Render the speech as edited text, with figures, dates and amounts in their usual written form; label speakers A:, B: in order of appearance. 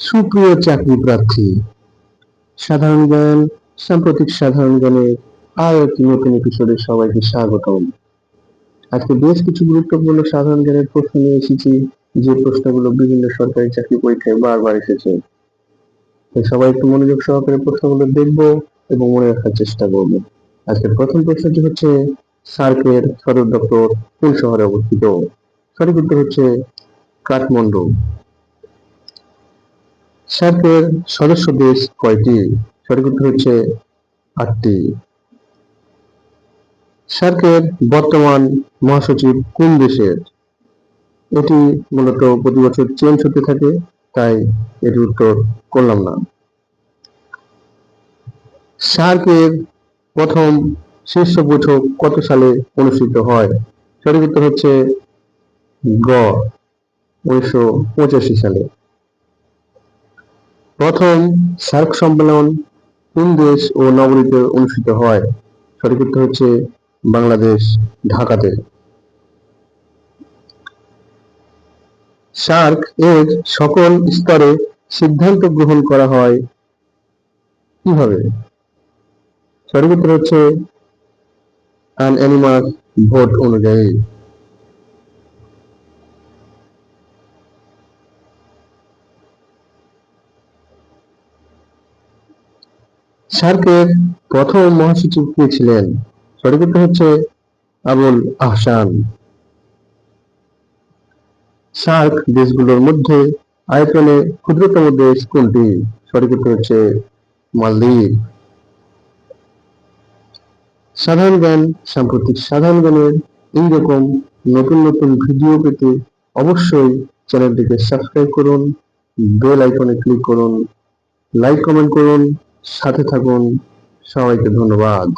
A: সুপ্রিয় চাকরি প্রার্থী, সাধারণ জ্ঞান, সাম্প্রতিক সাধারণ জ্ঞানের আরো একটি নতুন এপিসোডে সবাইকে স্বাগতম। আজকে বেশ কিছু গুরুত্বপূর্ণ সাধারণ জ্ঞানের প্রশ্ন নিয়ে এসেছি, যে প্রশ্নগুলো বিভিন্ন সরকারি চাকরি পরীক্ষায় বারবার এসেছে। তাই সবাই একটু মনোযোগ সহকারে প্রশ্নগুলো দেখবো এবং মনে রাখার চেষ্টা করবো। আজকের প্রথম প্রশ্নটি হচ্ছে, সার্কের সদর দপ্তর কোন শহরে অবস্থিত? সঠিক উত্তর হচ্ছে কাঠমান্ডু। সার্কের সদস্য দেশ কয়টি? সঠিক উত্তর হচ্ছে 8টি। সার্কের বর্তমান মহাসচিব কোন দেশের? এটি মূলত প্রতি বছর চেঞ্জ হতে থাকে, তাই এর উত্তর করলাম না। সার্কের প্রথম শীর্ষ বৈঠক কত সালে অনুষ্ঠিত হয়? সঠিক উত্তর হচ্ছে গ 1985 সালে। প্রথম সার্ক সম্মেলন কোন দেশ ও নগরীতে অনুষ্ঠিত হয়? সঠিক উত্তর হচ্ছে বাংলাদেশ, ঢাকাতে। সার্ক এর সকল স্তরে সিদ্ধান্ত গ্রহণ করা হয় কিভাবে? সঠিক উত্তর হচ্ছে আনঅ্যানিমাস ভোট অনুযায়ী। সার্কের প্রথম মহাসচিব কে ছিলেন? সঠিক উত্তর হচ্ছে আবুল আহসান। সার্ক দেশগুলোর মধ্যে আয়তনে ক্ষুদ্রতম দেশ কোনটি? সঠিক উত্তর হচ্ছে মালদ্বীপ। সাধারণ জ্ঞান, সাম্প্রতিক সাধারণ জ্ঞানের এইরকম নতুন নতুন ভিডিও পেতে অবশ্যই চ্যানেলটিকে সাবস্ক্রাইব করুন, বেল আইকনে ক্লিক করুন, লাইক কমেন্ট করুন, সাথে থাকুন। সবাইকে ধন্যবাদ।